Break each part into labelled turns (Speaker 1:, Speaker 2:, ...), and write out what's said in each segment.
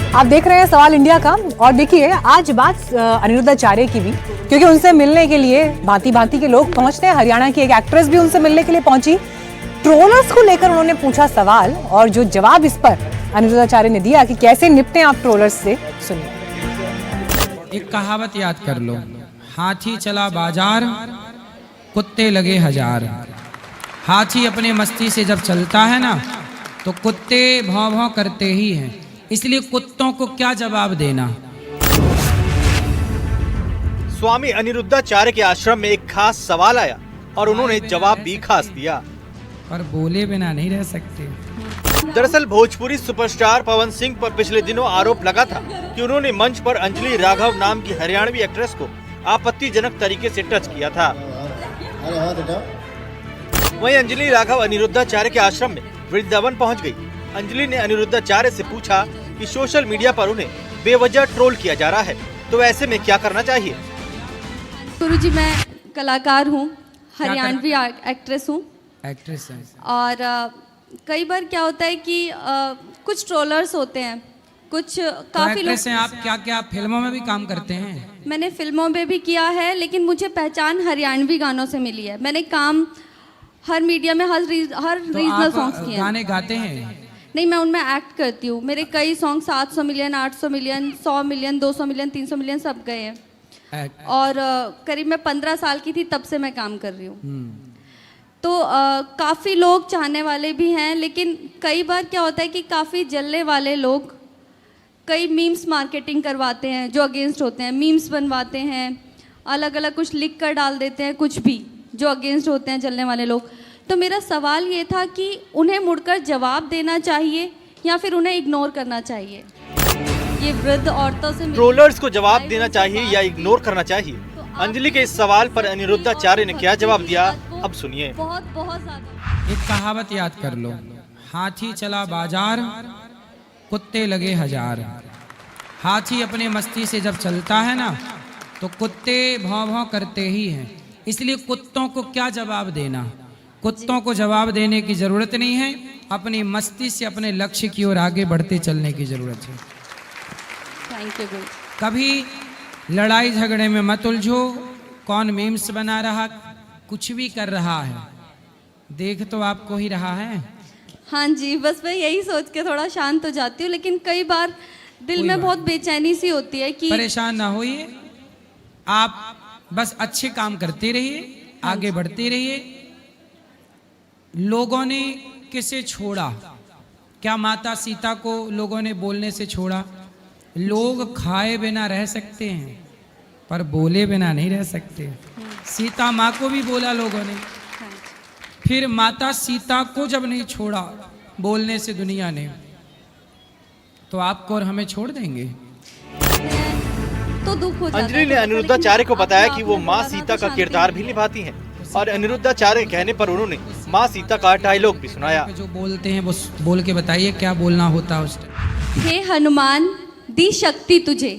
Speaker 1: आप देख रहे हैं सवाल इंडिया का। और देखिए आज बात अनिरुद्धाचार्य की भी, क्योंकि उनसे मिलने के लिए भांति भांति के लोग पहुंचते हैं। हरियाणा की एक एक्ट्रेस भी उनसे मिलने के लिए पहुंची। ट्रोलर्स को लेकर उन्होंने पूछा सवाल और जो जवाब इस पर अनिरुद्धाचार्य ने दिया कि कैसे निपटे आप ट्रोलर्स से, सुनिए।
Speaker 2: एक कहावत याद कर लो, हाथी चला बाजार कुत्ते लगे हजार। हाथी अपने मस्ती से जब चलता है ना तो कुत्ते भौं भौं करते ही हैं, इसलिए कुत्तों को क्या जवाब देना।
Speaker 3: स्वामी अनिरुद्धाचार्य के आश्रम में एक खास सवाल आया और उन्होंने जवाब भी खास दिया,
Speaker 2: पर बोले बिना नहीं रह सकते।
Speaker 3: दरअसल भोजपुरी सुपरस्टार पवन सिंह पर पिछले दिनों आरोप लगा था कि उन्होंने मंच पर अंजलि राघव नाम की हरियाणवी एक्ट्रेस को आपत्तिजनक तरीके से टच किया था। वहीं अंजलि राघव अनिरुद्धाचार्य के आश्रम में वृंदावन पहुंच गई। अंजलि ने अनिरुद्धाचार्य से पूछा कि सोशल मीडिया पर उन्हें बेवजह ट्रोल किया जा रहा है, तो ऐसे में क्या करना चाहिए।
Speaker 4: गुरुजी, मैं कलाकार हूँ, हरियाणवी एक्ट्रेस हूँ।
Speaker 2: एक्ट्रेस है।
Speaker 4: और कई बार क्या होता है कि कुछ ट्रोलर्स होते हैं, कुछ काफ़ी लोग
Speaker 2: हैं। आप क्या फिल्मों में भी काम करते हैं?
Speaker 4: मैंने फिल्मों में भी किया है, लेकिन मुझे पहचान हरियाणवी गानों से मिली है। मैंने काम हर मीडिया में हर रीजनल सॉन्ग्स किए हैं।
Speaker 2: गाने गाते हैं?
Speaker 4: नहीं, मैं उनमें एक्ट करती हूँ। मेरे कई song 700 million, 800 million, 100 million, 200 million, 300 million सब गए हैं। और करीब मैं 15 साल की थी तब से मैं काम कर रही हूँ। तो काफ़ी लोग चाहने वाले भी हैं, लेकिन कई बार क्या होता है कि काफ़ी जलने वाले लोग कई मीम्स मार्केटिंग करवाते हैं जो अगेंस्ट होते हैं। मीम्स बनवाते हैं, अलग अलग कुछ लिख कर डाल देते हैं, कुछ भी जो अगेंस्ट होते हैं जलने वाले लोग। तो मेरा सवाल ये था कि उन्हें मुड़कर जवाब देना चाहिए या फिर उन्हें इग्नोर करना चाहिए। ये वृद्ध औरतों से
Speaker 3: ट्रोलर्स को जवाब देना चाहिए या इग्नोर करना चाहिए। अंजलि के इस सवाल पर अनिरुद्धाचार्य ने क्या जवाब दिया, अब सुनिए।
Speaker 4: बहुत ज्यादा।
Speaker 2: एक कहावत याद कर लो, हाथी चला बाजार कुत्ते लगे हजार। हाथी अपने मस्ती से जब चलता है ना तो कुत्ते भौं भौं करते ही हैं, इसलिए कुत्तों को क्या जवाब देना। कुत्तों को जवाब देने की जरूरत नहीं है, अपनी मस्ती से अपने लक्ष्य की ओर आगे बढ़ते चलने की जरूरत है।
Speaker 4: Thank you.
Speaker 2: कभी लड़ाई झगड़े में मत उलझो। कौन मीम्स बना रहा, कुछ भी कर रहा है, देख तो आपको ही रहा है।
Speaker 4: हाँ जी, बस मैं यही सोच के थोड़ा शांत हो जाती हूँ, लेकिन कई बार दिल में बहुत बेचैनी सी होती है कि
Speaker 2: परेशान ना होइए, आप बस अच्छे काम करते रहिए, आगे बढ़ते रहिए। लोगों ने किसे छोड़ा? क्या माता सीता को लोगों ने बोलने से छोड़ा? लोग खाए बिना रह सकते हैं पर बोले बिना नहीं रह सकते। सीता माँ को भी बोला लोगों ने, फिर माता सीता को जब नहीं छोड़ा बोलने से दुनिया ने, तो आपको और हमें छोड़ देंगे?
Speaker 4: तो दुख हो जाता है।
Speaker 3: अंजलि ने अनिरुद्धाचार्य को बताया कि वो माँ सीता का किरदार भी निभाती हैं और अनिरुद्धाचार्य के कहने पर उन्होंने माँ सीता का डायलॉग भी सुनाया।
Speaker 2: जो बोलते हैं वो बोल के बताइए क्या बोलना होता है उस टाइम।
Speaker 4: हे हनुमान, दी शक्ति तुझे,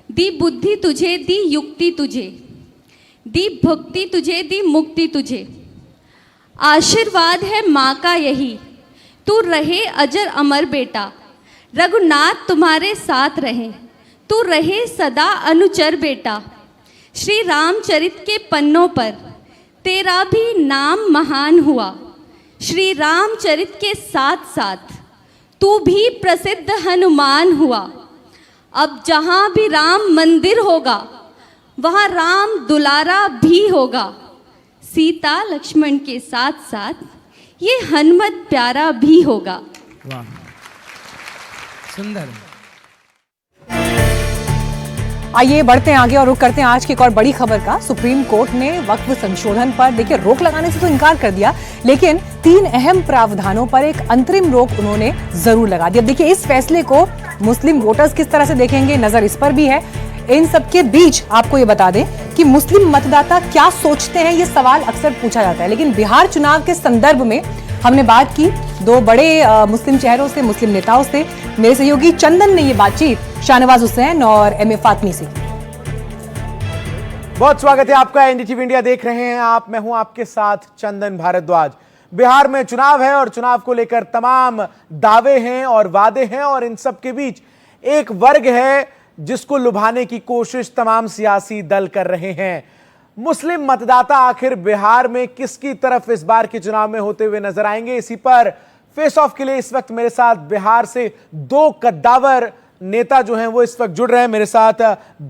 Speaker 4: दी बुद्धि तुझे, दी युक्ति तुझे, दी भक्ति तुझे, दी मुक्ति तुझे। आशीर्वाद है माँ का यही, तू रहे अजर अमर बेटा। रघुनाथ तुम्हारे साथ रहे, तू रहे सदा अनुचर बेटा। श्री रामचरित के पन्नों पर तेरा भी नाम महान हुआ। श्री रामचरित के साथ साथ तू भी प्रसिद्ध हनुमान हुआ। अब जहाँ भी राम मंदिर होगा वहाँ राम दुलारा भी होगा। सीता लक्ष्मण के साथ साथ ये हनुमत प्यारा भी होगा।
Speaker 2: वाह, सुंदर।
Speaker 1: आइए बढ़ते हैं आगे और रुख करते हैं आज की एक और बड़ी खबर का। सुप्रीम कोर्ट ने वक्फ संशोधन पर देखिए रोक लगाने से तो इनकार कर दिया, लेकिन 3 अहम प्रावधानों पर एक अंतरिम रोक उन्होंने जरूर लगा दी। अब देखिए इस फैसले को मुस्लिम वोटर्स किस तरह से देखेंगे, नजर इस पर भी है। इन सबके बीच आपको ये बता दें कि मुस्लिम मतदाता क्या सोचते हैं, ये सवाल अक्सर पूछा जाता है। लेकिन बिहार चुनाव के संदर्भ में हमने बात की 2 बड़े मुस्लिम चेहरों से, मुस्लिम नेताओं से। मेरे सहयोगी चंदन ने ये बातचीत शाहनवाज हुसैन और एम ए फातमी से।
Speaker 5: बहुत स्वागत है आपका, एनडीटीवी इंडिया देख रहे हैं आप। मैं हूं आपके साथ चंदन भारद्वाज। बिहार में चुनाव है और चुनाव को लेकर तमाम दावे हैं और वादे हैं, और इन सब के बीच एक वर्ग है जिसको लुभाने की कोशिश तमाम सियासी दल कर रहे हैं। मुस्लिम मतदाता आखिर बिहार में किसकी तरफ इस बार के चुनाव में होते हुए नजर आएंगे, इसी पर फेस ऑफ के लिए इस वक्त मेरे साथ बिहार से दो कद्दावर नेता जो हैं वो इस वक्त जुड़ रहे हैं। मेरे साथ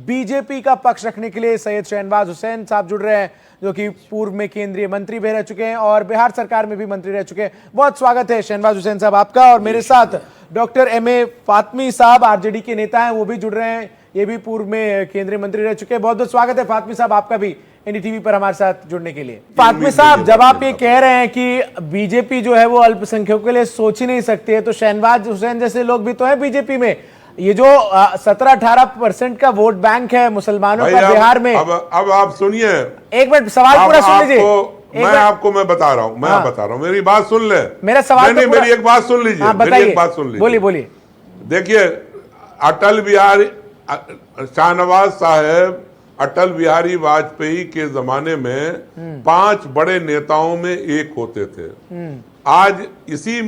Speaker 5: बीजेपी का पक्ष रखने के लिए सैयद शहनवाज हुसैन साहब जुड़ रहे हैं, जो कि पूर्व में केंद्रीय मंत्री भी रह चुके हैं और बिहार सरकार में भी मंत्री रह चुके हैं। बहुत स्वागत है शहनवाज हुसैन साहब आपका। और मेरे साथ डॉक्टर एम.ए. फातमी साहब आरजेडी के नेता हैं, वो भी जुड़ रहे हैं, ये भी पूर्व में केंद्रीय मंत्री रह चुके हैं। बहुत बहुत स्वागत है फातमी साहब आपका भी एनडीटीवी पर हमारे साथ जुड़ने के लिए। फातमी साहब, जब आप ये कह रहे हैं कि बीजेपी जो है वो अल्पसंख्यकों के लिए सोच ही नहीं सकती है, तो शहनवाज हुसैन जैसे लोग भी तो हैं बीजेपी में। ये जो 17-18% का वोट बैंक है मुसलमानों का बिहार में,
Speaker 6: अब आप सुनिए,
Speaker 5: एक मिनट सवाल पूरा सुन लीजिए।
Speaker 6: मैं बता रहा हूँ, मेरी बात सुन ले।
Speaker 5: मेरा सवाल
Speaker 6: नहीं, मेरी एक बात सुन लीजिए, मेरी एक बात सुन लीजिए।
Speaker 5: बोलिए।
Speaker 6: देखिए, शाहनवाज साहब अटल बिहारी वाजपेयी के जमाने में 5 बड़े नेताओं में एक होते थे। आज इसी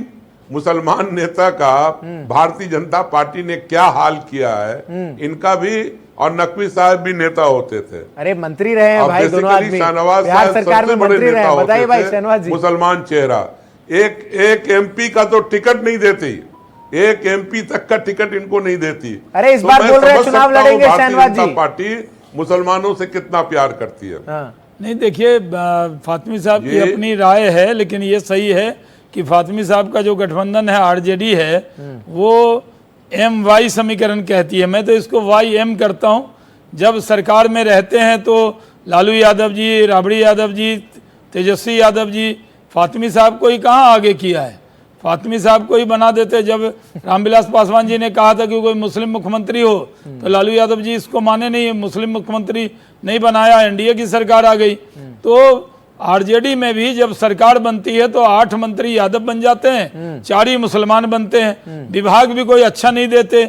Speaker 6: मुसलमान नेता का भारतीय जनता पार्टी ने क्या हाल किया है, इनका भी, और नकवी साहब भी नेता होते थे।
Speaker 5: अरे मंत्री रहे हैं भाई दोनों आदमी,
Speaker 6: शाहनवाज
Speaker 5: बिहार
Speaker 6: साहब
Speaker 5: सरकार में
Speaker 6: सबसे बड़े
Speaker 5: मंत्री रहे
Speaker 6: नेता
Speaker 5: हैं। बताइए भाई
Speaker 6: होते
Speaker 5: शहनवाज
Speaker 6: थे,
Speaker 5: जी।
Speaker 6: मुसलमान चेहरा। एक एमपी का तो टिकट नहीं देती, एक एमपी तक का टिकट इनको नहीं देती।
Speaker 5: अरे इस बार बोल रहे हैं चुनाव लड़ेंगे शहनवाज जी।
Speaker 6: पार्टी मुसलमानों से कितना प्यार करती है।
Speaker 7: नहीं, देखिए फातमी साहब की अपनी राय है, लेकिन ये सही है कि फातमी साहब का जो गठबंधन है आरजेडी है वो MY समीकरण कहती है। मैं तो इसको YM करता हूँ। जब सरकार में रहते हैं तो लालू यादव जी, राबड़ी यादव जी, तेजस्वी यादव जी फातमी साहब को ही कहाँ आगे किया है, फातमी साहब को ही बना देते। जब रामविलास पासवान जी ने कहा था कि कोई मुस्लिम मुख्यमंत्री हो तो लालू यादव जी इसको माने नहीं, मुस्लिम मुख्यमंत्री नहीं बनाया, एनडीए की सरकार आ गई। तो आरजेडी में भी जब सरकार बनती है तो 8 मंत्री यादव बन जाते हैं, 4 ही मुसलमान बनते हैं, विभाग भी कोई अच्छा नहीं देते।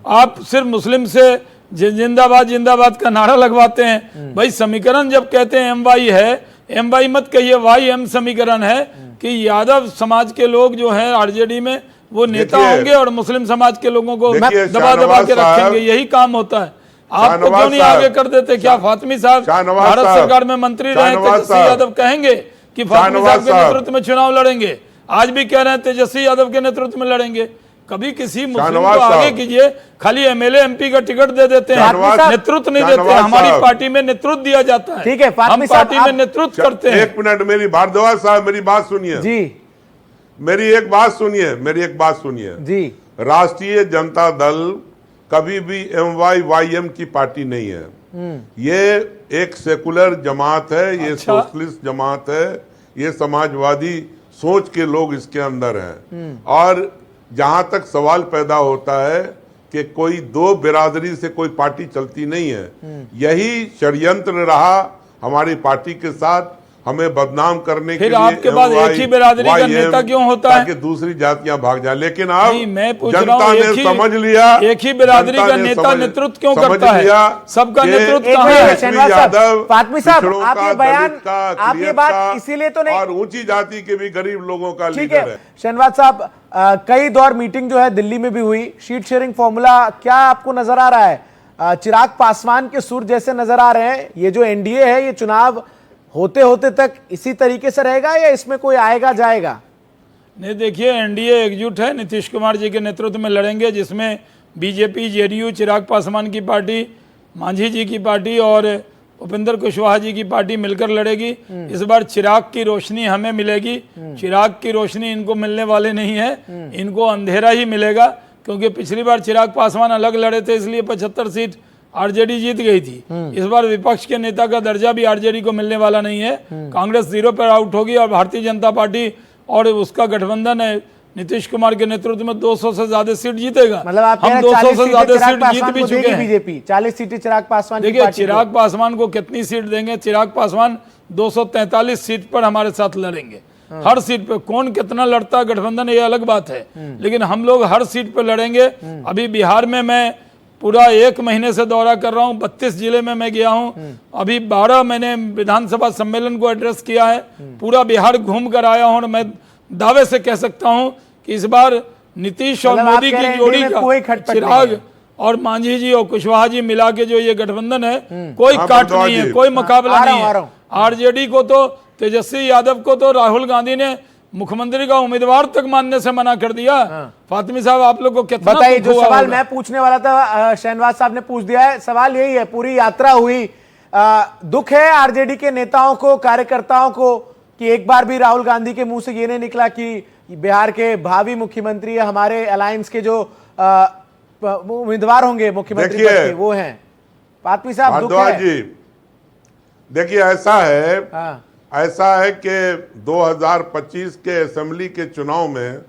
Speaker 7: आप सिर्फ मुस्लिम से जिंदाबाद जिंदाबाद का नारा लगवाते हैं। भाई समीकरण जब कहते हैं MY है, MY मत कहिए, YM समीकरण है कि यादव समाज के लोग जो हैं आरजेडी में वो नेता होंगे और मुस्लिम समाज के लोगों को दबा दबा के रखेंगे, यही काम होता है। आपको क्यों नहीं आगे कर देते? क्या फातमी साहब भारत सरकार में मंत्री रहे, तेजस्वी यादव कहेंगे कि फातमी साहब के नेतृत्व में चुनाव लड़ेंगे, आज भी कह रहे हैं तेजस्वी यादव के नेतृत्व में लड़ेंगे। कभी किसी मुस्लिम को आगे कीजिए, खाली MLA MP का टिकट दे देते हैं, नेतृत्व नहीं देते। हमारी पार्टी में नेतृत्व दिया जाता है,
Speaker 5: ठीक है,
Speaker 7: हम पार्टी में नेतृत्व करते हैं।
Speaker 6: 1 मिनट, मेरी भारद्वाज साहब मेरी बात सुनिए
Speaker 5: जी,
Speaker 6: मेरी एक बात सुनिए
Speaker 5: जी।
Speaker 6: राष्ट्रीय जनता दल कभी भी MY-YM की पार्टी नहीं है। ये एक सेकुलर जमात है, ये सोशलिस्ट जमात है, ये समाजवादी सोच के लोग इसके अंदर हैं। और जहां तक सवाल पैदा होता है कि कोई 2 बिरादरी से कोई पार्टी चलती नहीं है, यही षड्यंत्र रहा हमारी पार्टी के साथ, हमें बदनाम करने के लिए।
Speaker 7: आपके पास एक ही बिरादरी का नेता क्यों होता है
Speaker 6: ताकि दूसरी जातियां भाग जाए? लेकिन अब
Speaker 7: जनता
Speaker 6: ने समझ लिया,
Speaker 7: एक ही बिरादरी का नेता नेतृत्व क्यों करता है? सबका नेतृत्व कहाँ है?
Speaker 6: यादव,
Speaker 5: फातमी साहब, आप ये बयान, आप ये बात इसीलिए तो नहीं,
Speaker 6: और ऊंची जाति के भी गरीब लोगों का
Speaker 5: ठीक
Speaker 6: लीडर है।
Speaker 5: शहनवाज साहब, कई दौर मीटिंग जो है दिल्ली में भी हुई, शीट शेयरिंग फॉर्मूला क्या आपको नजर आ रहा है? चिराग पासवान के सुर जैसे नजर आ रहे हैं? ये जो एनडीए है ये चुनाव होते होते तक इसी तरीके से रहेगा या इसमें कोई आएगा जाएगा?
Speaker 7: नहीं, देखिए एनडीए एकजुट है, नीतीश कुमार जी के नेतृत्व में लड़ेंगे, जिसमें बीजेपी, जेडीयू, चिराग पासवान की पार्टी, मांझी जी की पार्टी और उपेंद्र कुशवाहा जी की पार्टी मिलकर लड़ेगी। इस बार चिराग की रोशनी हमें मिलेगी, चिराग की रोशनी इनको मिलने वाले नहीं है, इनको अंधेरा ही मिलेगा। क्योंकि पिछली बार चिराग पासवान अलग लड़े थे, इसलिए 75 सीट आरजेडी जीत गई थी। इस बार विपक्ष के नेता का दर्जा भी आरजेडी को मिलने वाला नहीं है। कांग्रेस 0 पर आउट होगी और भारतीय जनता पार्टी और उसका गठबंधन है नीतीश कुमार के नेतृत्व में 200 से ज्यादा सीट जीतेगा।
Speaker 5: मतलब आप
Speaker 7: हम 200 से ज्यादा सीट जीत भी चुके हैं।
Speaker 5: बीजेपी 40 सीटें चिराग पासवान,
Speaker 7: देखिए चिराग पासवान को कितनी सीट देंगे? चिराग पासवान 243 सीट पर हमारे साथ लड़ेंगे। हर सीट पे कौन कितना लड़ता है गठबंधन ये अलग बात है, लेकिन हम लोग हर सीट पे लड़ेंगे। अभी बिहार में मैं पूरा 1 महीने से दौरा कर रहा हूँ, 32 जिले में मैं गया हूँ। अभी 12 मैंने विधानसभा सम्मेलन को एड्रेस किया है, पूरा बिहार घूम कर आया हूँ और मैं दावे से कह सकता हूँ कि इस बार नीतीश और मोदी की जोड़ी का चिराग और मांझी जी और कुशवाहा जी मिला के जो ये गठबंधन है, कोई
Speaker 6: हाँ,
Speaker 7: काट
Speaker 6: भरद्वाज
Speaker 7: नहीं है,
Speaker 6: जी।
Speaker 7: कोई मुकाबला
Speaker 5: आ रहा
Speaker 7: नहीं
Speaker 5: हूं, आ
Speaker 7: है।
Speaker 5: रहा हूं।
Speaker 7: आरजेडी को तो, तेजस्वी यादव को तो राहुल गांधी ने मुख्यमंत्री का उम्मीदवार तक मानने से मना कर दिया। फातिमी साहब, आप लोग को कितना
Speaker 5: बताइए,
Speaker 7: दुख
Speaker 5: जो
Speaker 7: हुआ
Speaker 5: सवाल
Speaker 7: होगा?
Speaker 5: मैं पूछने वाला था शहनवाज साहब ने पूछ दिया है। सवाल यही है, पूरी यात्रा हुई, दुख है आरजेडी के नेताओं को, कार्यकर्ताओं को, कि एक बार भी राहुल गांधी के मुंह से ये नहीं निकला कि बिहार के भावी मुख्यमंत्री या हमारे अलायंस के जो उम्मीदवार होंगे मुख्यमंत्री पद के, वो हैं। फातमी साहब, दुख
Speaker 6: भारद्वाज
Speaker 5: है?
Speaker 6: जी, देखिए ऐसा है,
Speaker 5: हाँ,
Speaker 6: ऐसा है कि 2025 के असेंबली के चुनाव में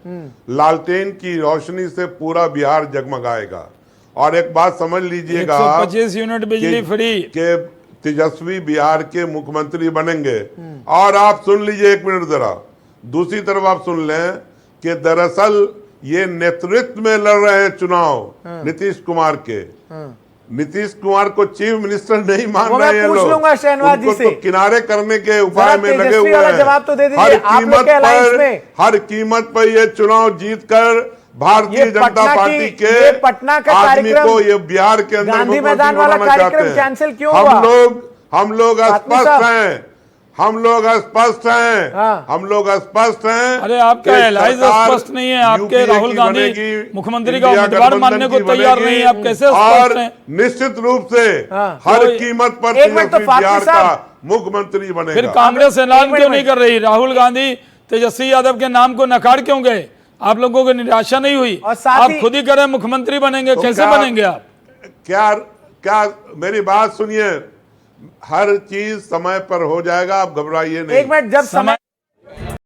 Speaker 6: लालटेन की रोशनी से पूरा बिहार जगमगाएगा। और एक बात समझ लीजिएगा,
Speaker 7: 125 यूनिट बिजली फ्री
Speaker 6: के तेजस्वी बिहार के मुख्यमंत्री बनेंगे। और आप सुन लीजिए, एक मिनट जरा, दूसरी तरफ आप सुन लें कि दरअसल ये नेतृत्व में लड़ रहे हैं चुनाव नीतीश कुमार के। नीतीश कुमार को चीफ मिनिस्टर नहीं मान
Speaker 5: वो
Speaker 6: रहे
Speaker 5: मैं
Speaker 6: हैं
Speaker 5: पूछ
Speaker 6: लोग,
Speaker 5: लूंगा शहनवाज जी
Speaker 6: उनको
Speaker 5: से।
Speaker 6: तो किनारे करने के उपाय में लगे
Speaker 5: तेजस्वी
Speaker 6: हुए
Speaker 5: वाला
Speaker 6: हैं।
Speaker 5: जवाब तो दे दीजिए,
Speaker 6: हर
Speaker 5: आप लोग
Speaker 6: कीमत
Speaker 5: के अलायंस
Speaker 6: पर,
Speaker 5: में।
Speaker 6: हर कीमत पर ये चुनाव जीतकर भारतीय
Speaker 5: ये
Speaker 6: जनता
Speaker 5: पटना
Speaker 6: पार्टी
Speaker 5: ये
Speaker 6: के
Speaker 5: पटना का
Speaker 6: आदमी
Speaker 5: कार्यक्रम,
Speaker 6: को ये बिहार के अंदर
Speaker 5: गांधी
Speaker 6: मुख्यमंत्री
Speaker 5: मैदान वाला
Speaker 6: बनाना चाहते
Speaker 5: कार्यक्रम
Speaker 6: हैं।
Speaker 5: कैंसिल क्यों हुआ?
Speaker 6: हम लोग
Speaker 5: फातमी
Speaker 6: स्पष्ट
Speaker 5: साहब।
Speaker 6: हैं, हम लोग स्पष्ट हैं,
Speaker 5: हाँ।
Speaker 6: हम लोग स्पष्ट हैं।
Speaker 7: अरे आपका
Speaker 6: कि
Speaker 7: एलाइज
Speaker 6: सरकार
Speaker 7: स्पष्ट नहीं है, आपके
Speaker 6: यूपीए
Speaker 7: राहुल
Speaker 6: की
Speaker 7: गांधी
Speaker 6: बनेगी,
Speaker 7: मुख्यमंत्री का
Speaker 6: इंडिया
Speaker 7: उम्मीदवार
Speaker 6: गठबंधन
Speaker 7: मानने को
Speaker 6: की
Speaker 7: तैयार
Speaker 6: बनेगी।
Speaker 7: नहीं है, आप कैसे
Speaker 6: और
Speaker 7: स्पष्ट हैं?
Speaker 6: निश्चित रूप से
Speaker 5: हाँ।
Speaker 6: हर
Speaker 7: तो
Speaker 6: कीमत पर
Speaker 5: एक मिनट तो
Speaker 6: तेजस्वी
Speaker 5: फातमी
Speaker 6: बिहार
Speaker 5: साहब।
Speaker 6: का मुख्यमंत्री
Speaker 7: फिर
Speaker 6: बनेगा।
Speaker 7: कांग्रेस ऐलान
Speaker 5: मिनट
Speaker 7: क्यों
Speaker 5: में।
Speaker 7: नहीं कर रही? राहुल गांधी तेजस्वी यादव के नाम को नकार क्यों गए? आप लोगों को निराशा नहीं हुई?
Speaker 5: और साथ
Speaker 7: आप
Speaker 5: ही-
Speaker 7: खुद ही करें मुख्यमंत्री बनेंगे,
Speaker 6: तो
Speaker 7: कैसे
Speaker 6: क्या-
Speaker 7: बनेंगे आप?
Speaker 6: क्या मेरी बात सुनिए, हर चीज समय पर हो जाएगा, आप घबराइए नहीं।
Speaker 5: एक मिनट, जब समय